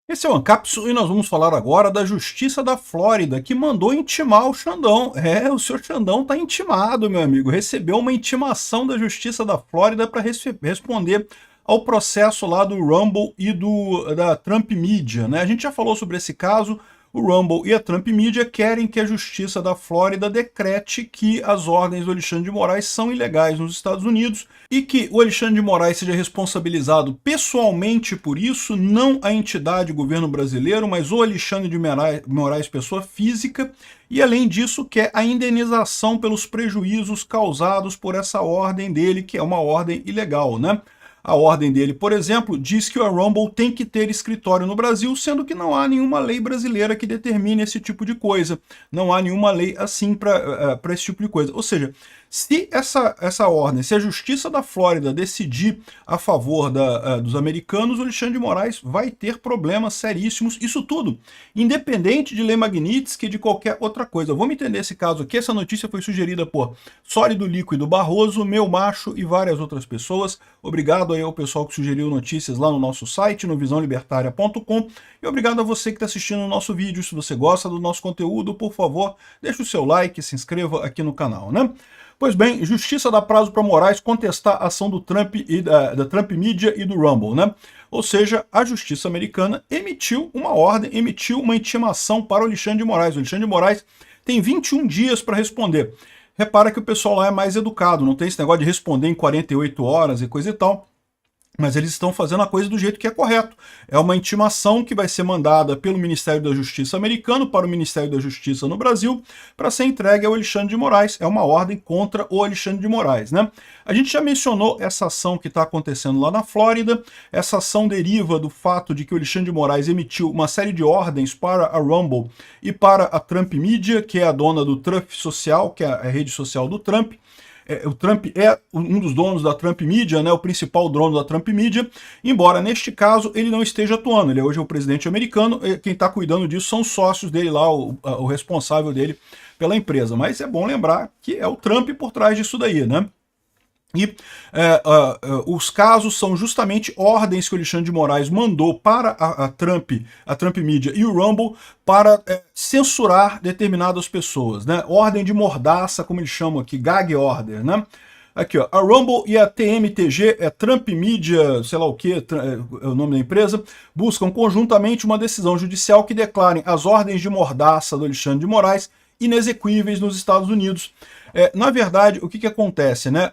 Esse é o Ancapsu e nós vamos falar agora da Justiça da Flórida, que mandou intimar o Xandão. É, o senhor Xandão está intimado, meu amigo. Recebeu uma intimação da Justiça da Flórida para responder ao processo lá do Rumble e da Trump Media, né? A gente já falou sobre esse caso. O Rumble e a Trump Media querem que a Justiça da Flórida decrete que as ordens do Alexandre de Moraes são ilegais nos Estados Unidos e que o Alexandre de Moraes seja responsabilizado pessoalmente por isso, não a entidade governo brasileiro, mas o Alexandre de Moraes, pessoa física, e além disso quer a indenização pelos prejuízos causados por essa ordem dele, que é uma ordem ilegal, né? A ordem dele, por exemplo, diz que o Rumble tem que ter escritório no Brasil, sendo que não há nenhuma lei brasileira que determine esse tipo de coisa. Não há nenhuma lei assim para esse tipo de coisa. Ou seja, se essa ordem, se a Justiça da Flórida decidir a favor dos americanos, o Alexandre de Moraes vai ter problemas seríssimos. Isso tudo, independente de lei Magnitsky e de qualquer outra coisa. Vamos entender esse caso aqui. Essa notícia foi sugerida por Sólido Líquido Barroso, Meu Macho e várias outras pessoas. Obrigado aí ao pessoal que sugeriu notícias lá no nosso site, no visãolibertaria.com. E obrigado a você que está assistindo o nosso vídeo. Se você gosta do nosso conteúdo, por favor, deixe o seu like e se inscreva aqui no canal, né? Pois bem, Justiça dá prazo para Moraes contestar a ação do Trump e da Trump Media e do Rumble, né? Ou seja, a Justiça americana emitiu uma ordem, emitiu uma intimação para o Alexandre de Moraes. O Alexandre de Moraes tem 21 dias para responder. Repara que o pessoal lá é mais educado, não tem esse negócio de responder em 48 horas e coisa e tal. Mas eles estão fazendo a coisa do jeito que é correto. É uma intimação que vai ser mandada pelo Ministério da Justiça americano para o Ministério da Justiça no Brasil para ser entregue ao Alexandre de Moraes. É uma ordem contra o Alexandre de Moraes, né? A gente já mencionou essa ação que está acontecendo lá na Flórida. Essa ação deriva do fato de que o Alexandre de Moraes emitiu uma série de ordens para a Rumble e para a Trump Media, que é a dona do Trump Social, que é a rede social do Trump. O Trump é um dos donos da Trump Media, né, o principal dono da Trump Media, embora neste caso ele não esteja atuando, ele hoje é o presidente americano, quem está cuidando disso são os sócios dele lá, o responsável dele pela empresa, mas é bom lembrar que é o Trump por trás disso daí, né? E os casos são justamente ordens que o Alexandre de Moraes mandou para a Trump Media e o Rumble para censurar determinadas pessoas, né? Ordem de mordaça, como eles chamam aqui, gag order, né? Aqui, ó, a Rumble e a TMTG, Trump Media, sei lá o que, é o nome da empresa, buscam conjuntamente uma decisão judicial que declarem as ordens de mordaça do Alexandre de Moraes inexequíveis nos Estados Unidos. Na verdade, o que acontece, né?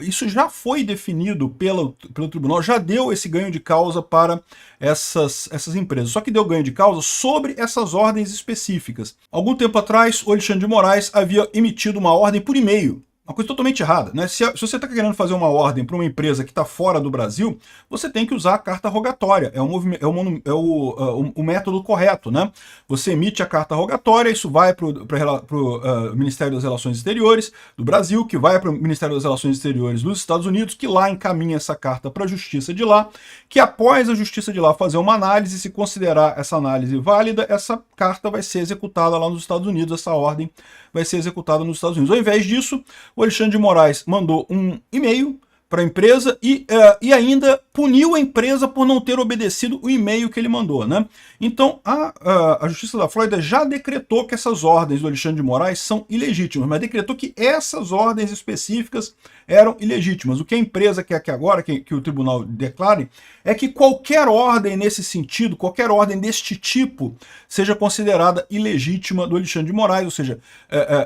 Isso já foi definido pelo tribunal, já deu esse ganho de causa para essas empresas, só que deu ganho de causa sobre essas ordens específicas. Algum tempo atrás, o Alexandre de Moraes havia emitido uma ordem por e-mail, uma coisa totalmente errada, né? Se você está querendo fazer uma ordem para uma empresa que está fora do Brasil, você tem que usar a carta rogatória, é o método correto, né? Você emite a carta rogatória, isso vai para o Ministério das Relações Exteriores do Brasil, que vai para o Ministério das Relações Exteriores dos Estados Unidos, que lá encaminha essa carta para a Justiça de lá, que após a Justiça de lá fazer uma análise, se considerar essa análise válida, essa carta vai ser executada lá nos Estados Unidos, essa ordem vai ser executada nos Estados Unidos. Ao invés disso, o Alexandre de Moraes mandou um e-mail para a empresa e ainda puniu a empresa por não ter obedecido o e-mail que ele mandou, né? Então, a Justiça da Flórida já decretou que essas ordens do Alexandre de Moraes são ilegítimas, mas decretou que essas ordens específicas eram ilegítimas. O que a empresa quer que agora, que o tribunal declare, é que qualquer ordem nesse sentido, qualquer ordem deste tipo, seja considerada ilegítima do Alexandre de Moraes, ou seja,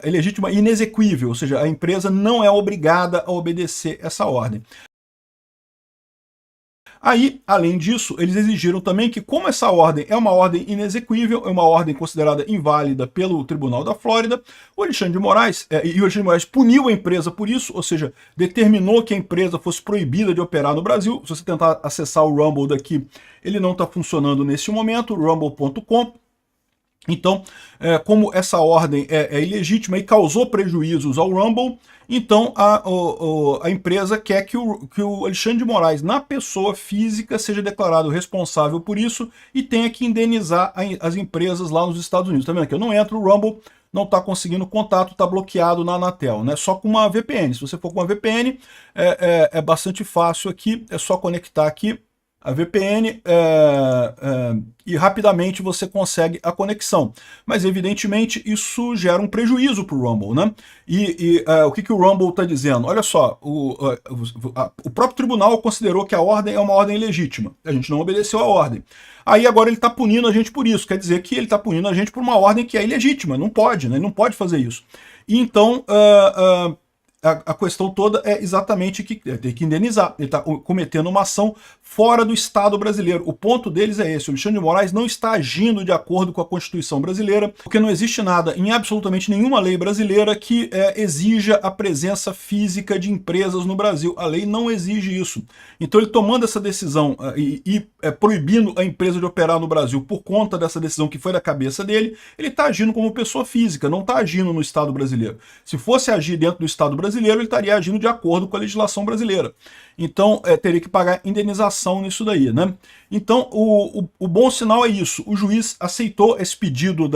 ilegítima e inexequível, ou seja, a empresa não é obrigada a obedecer essa ordem. Aí, além disso, eles exigiram também que, como essa ordem é uma ordem inexequível, é uma ordem considerada inválida pelo Tribunal da Flórida, o Alexandre de Moraes, e o Alexandre de Moraes puniu a empresa por isso, ou seja, determinou que a empresa fosse proibida de operar no Brasil. Se você tentar acessar o Rumble daqui, ele não está funcionando nesse momento, rumble.com. Então, como essa ordem é ilegítima e causou prejuízos ao Rumble, então a empresa quer que o Alexandre de Moraes, na pessoa física, seja declarado responsável por isso e tenha que indenizar as empresas lá nos Estados Unidos. Tá vendo aqui? Eu não entro, o Rumble não está conseguindo contato, está bloqueado na Anatel, né? Só com uma VPN. Se você for com uma VPN, é bastante fácil aqui, é só conectar aqui a VPN e rapidamente você consegue a conexão. Mas, evidentemente, isso gera um prejuízo para o Rumble, né? O que o Rumble está dizendo? Olha só, o próprio tribunal considerou que a ordem é uma ordem ilegítima. A gente não obedeceu a ordem. Aí agora ele está punindo a gente por isso. Quer dizer que ele está punindo a gente por uma ordem que é ilegítima. Não pode, né? Ele não pode fazer isso. E então... a questão toda é exatamente que tem que indenizar. Ele está cometendo uma ação fora do Estado brasileiro. O ponto deles é esse: o Alexandre de Moraes não está agindo de acordo com a Constituição brasileira, porque não existe nada em absolutamente nenhuma lei brasileira que exija a presença física de empresas no Brasil. A lei não exige isso. Então ele tomando essa decisão proibindo a empresa de operar no Brasil por conta dessa decisão que foi da cabeça dele, ele está agindo como pessoa física, não está agindo no Estado brasileiro. Se fosse agir dentro do Estado brasileiro, ele estaria agindo de acordo com a legislação brasileira. Então, teria que pagar indenização nisso daí, né? Então, o bom sinal é isso. O juiz aceitou esse pedido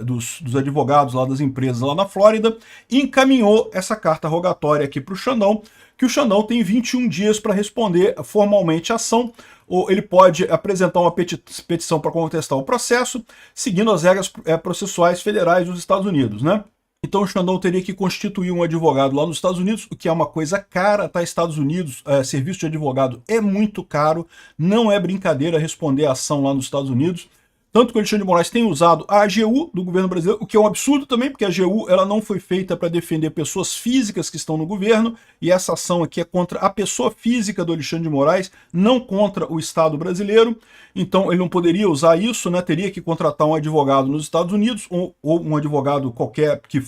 dos advogados lá das empresas lá na Flórida e encaminhou essa carta rogatória aqui para o Xandão, que o Xandão tem 21 dias para responder formalmente a ação, ou ele pode apresentar uma petição para contestar o processo, seguindo as regras processuais federais dos Estados Unidos, né? Então o Xandão teria que constituir um advogado lá nos Estados Unidos, o que é uma coisa cara, tá? Estados Unidos, serviço de advogado é muito caro, não é brincadeira responder a ação lá nos Estados Unidos. Tanto que o Alexandre de Moraes tem usado a AGU do governo brasileiro, o que é um absurdo também, porque a AGU ela não foi feita para defender pessoas físicas que estão no governo, e essa ação aqui é contra a pessoa física do Alexandre de Moraes, não contra o Estado brasileiro. Então ele não poderia usar isso, né? Teria que contratar um advogado nos Estados Unidos, ou um advogado qualquer que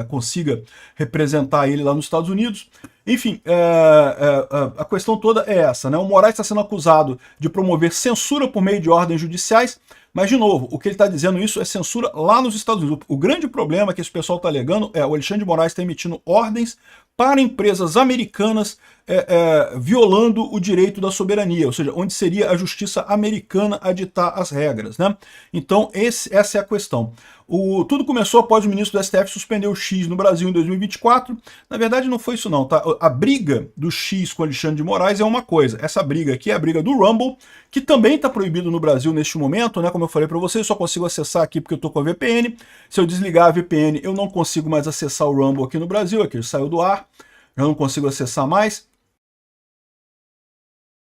consiga representar ele lá nos Estados Unidos. Enfim, a questão toda é essa, né? O Moraes está sendo acusado de promover censura por meio de ordens judiciais, mas, de novo, o que ele está dizendo isso é censura lá nos Estados Unidos. O grande problema que esse pessoal está alegando é o Alexandre de Moraes está emitindo ordens para empresas americanas violando o direito da soberania, ou seja, onde seria a justiça americana a ditar as regras, né? Então, essa é a questão. Tudo começou após o ministro do STF suspender o X no Brasil em 2024. Na verdade, não foi isso não, tá? A briga do X com Alexandre de Moraes é uma coisa. Essa briga aqui é a briga do Rumble, que também está proibido no Brasil neste momento, né? Como eu falei para vocês, só consigo acessar aqui porque eu estou com a VPN. Se eu desligar a VPN, eu não consigo mais acessar o Rumble aqui no Brasil, aqui ele saiu do ar, eu não consigo acessar mais.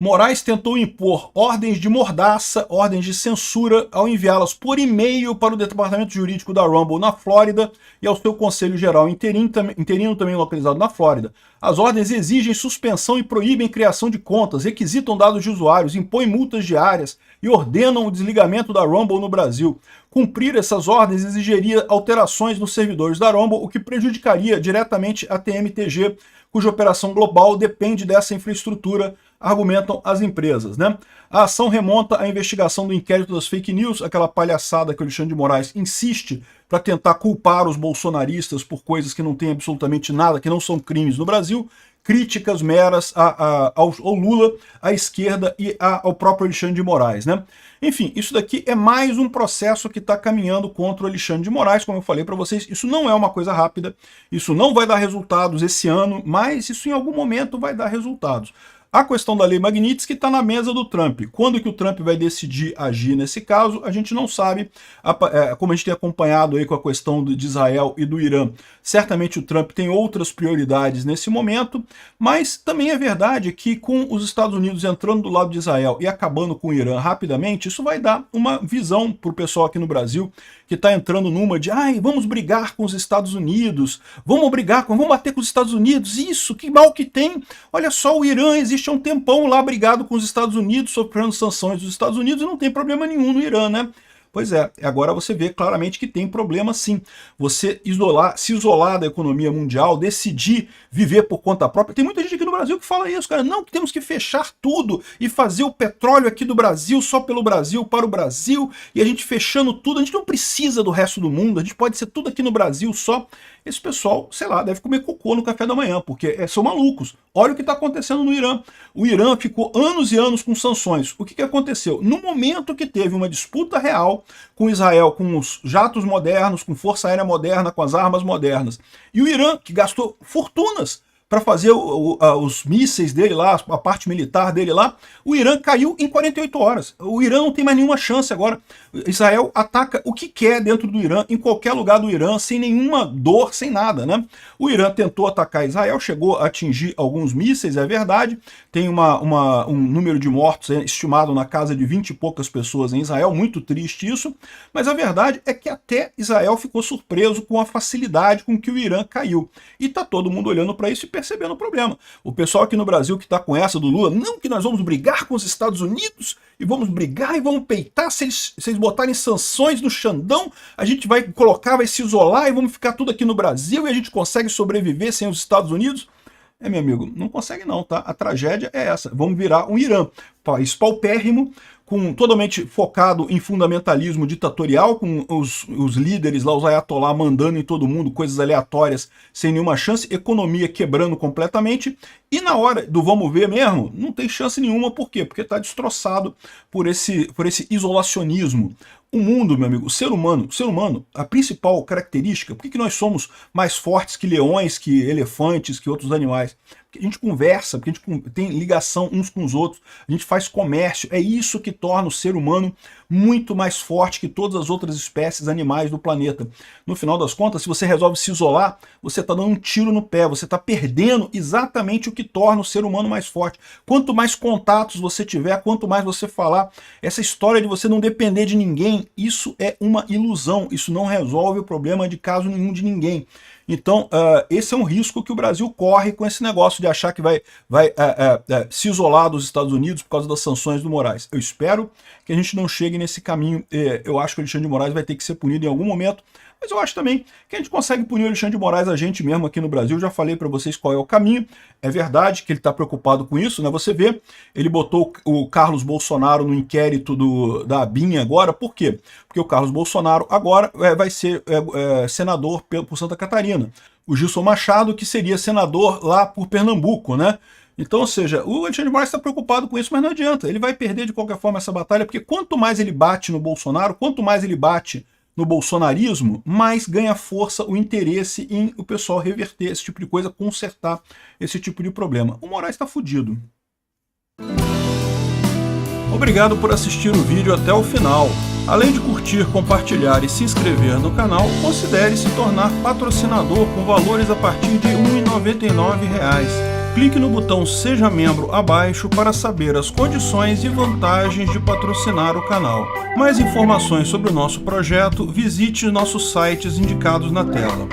Moraes tentou impor ordens de mordaça, ordens de censura, ao enviá-las por e-mail para o Departamento Jurídico da Rumble na Flórida e ao seu Conselho Geral interino também localizado na Flórida. As ordens exigem suspensão e proíbem criação de contas, requisitam dados de usuários, impõem multas diárias e ordenam o desligamento da Rumble no Brasil. Cumprir essas ordens exigiria alterações nos servidores da Rumble, o que prejudicaria diretamente a TMTG, cuja operação global depende dessa infraestrutura, argumentam as empresas, né? A ação remonta à investigação do inquérito das fake news, aquela palhaçada que o Alexandre de Moraes insiste para tentar culpar os bolsonaristas por coisas que não têm absolutamente nada, que não são crimes no Brasil, críticas meras ao Lula, à esquerda e ao próprio Alexandre de Moraes, né? Enfim, isso daqui é mais um processo que está caminhando contra o Alexandre de Moraes, como eu falei para vocês, isso não é uma coisa rápida, isso não vai dar resultados esse ano, mas isso em algum momento vai dar resultados. A questão da lei Magnitsky está na mesa do Trump. Quando que o Trump vai decidir agir nesse caso, a gente não sabe. Como a gente tem acompanhado aí com a questão de Israel e do Irã, certamente o Trump tem outras prioridades nesse momento, mas também é verdade que com os Estados Unidos entrando do lado de Israel e acabando com o Irã rapidamente, isso vai dar uma visão para o pessoal aqui no Brasil, que está entrando numa de, vamos brigar com os Estados Unidos, vamos bater com os Estados Unidos, isso, que mal que tem. Olha só, o Irã existe há um tempão lá brigado com os Estados Unidos, sofrendo sanções dos Estados Unidos, e não tem problema nenhum no Irã, né? Pois é, agora você vê claramente que tem problema sim. Você se isolar da economia mundial, decidir viver por conta própria. Tem muita gente aqui no Brasil que fala isso, cara. Não, que temos que fechar tudo e fazer o petróleo aqui do Brasil, só pelo Brasil, para o Brasil, e a gente fechando tudo. A gente não precisa do resto do mundo, a gente pode ser tudo aqui no Brasil só. Esse pessoal, sei lá, deve comer cocô no café da manhã, porque são malucos. Olha o que está acontecendo no Irã. O Irã ficou anos e anos com sanções. O que aconteceu? No momento que teve uma disputa real com Israel, com os jatos modernos, com força aérea moderna, com as armas modernas, e o Irã, que gastou fortunas para fazer os mísseis dele lá, a parte militar dele lá, o Irã caiu em 48 horas. O Irã não tem mais nenhuma chance agora. Israel ataca o que quer dentro do Irã, em qualquer lugar do Irã, sem nenhuma dor, sem nada, né? O Irã tentou atacar Israel, chegou a atingir alguns mísseis, é verdade, tem um número de mortos estimado na casa de 20 e poucas pessoas em Israel, muito triste isso, mas a verdade é que até Israel ficou surpreso com a facilidade com que o Irã caiu. E tá todo mundo olhando para isso e percebendo o problema. O pessoal aqui no Brasil que está com essa do Lula, não que nós vamos brigar com os Estados Unidos e vamos brigar e vamos peitar, se eles botarem sanções no Xandão, a gente vai colocar, vai se isolar e vamos ficar tudo aqui no Brasil e a gente consegue sobreviver sem os Estados Unidos. Meu amigo, não consegue não, tá? A tragédia é essa. Vamos virar um Irã, país paupérrimo, totalmente focado em fundamentalismo ditatorial, com os líderes lá, os ayatollah, mandando em todo mundo coisas aleatórias, sem nenhuma chance, economia quebrando completamente, e na hora do vamos ver mesmo, não tem chance nenhuma, por quê? Porque está destroçado por esse isolacionismo. O mundo, meu amigo, o ser humano, a principal característica, por que nós somos mais fortes que leões, que elefantes, que outros animais? Porque a gente conversa, porque a gente tem ligação uns com os outros, a gente faz comércio, é isso que torna o ser humano muito mais forte que todas as outras espécies animais do planeta. No final das contas, se você resolve se isolar, você está dando um tiro no pé, você está perdendo exatamente o que torna o ser humano mais forte. Quanto mais contatos você tiver, quanto mais você falar, essa história de você não depender de ninguém, isso é uma ilusão, isso não resolve o problema de caso nenhum de ninguém. Então, esse é um risco que o Brasil corre com esse negócio de achar que vai se isolar dos Estados Unidos por causa das sanções do Moraes. Eu espero que a gente não chegue nesse caminho. Eu acho que o Alexandre de Moraes vai ter que ser punido em algum momento, mas eu acho também que a gente consegue punir o Alexandre de Moraes a gente mesmo aqui no Brasil. Já falei para vocês qual é o caminho. É verdade que ele está preocupado com isso, né? Você vê, ele botou o Carlos Bolsonaro no inquérito da ABIN agora. Por quê? Porque o Carlos Bolsonaro agora vai ser senador por Santa Catarina. O Gilson Machado, que seria senador lá por Pernambuco, né? Então, ou seja, o Alexandre de Moraes está preocupado com isso, mas não adianta. Ele vai perder de qualquer forma essa batalha, porque quanto mais ele bate no Bolsonaro, quanto mais ele bate no bolsonarismo, mais ganha força o interesse em o pessoal reverter esse tipo de coisa, consertar esse tipo de problema. O Moraes está fudido. Obrigado por assistir o vídeo até o final. Além de curtir, compartilhar e se inscrever no canal, considere se tornar patrocinador com valores a partir de R$ 1,99. Clique no botão Seja Membro abaixo para saber as condições e vantagens de patrocinar o canal. Mais informações sobre o nosso projeto, visite nossos sites indicados na tela.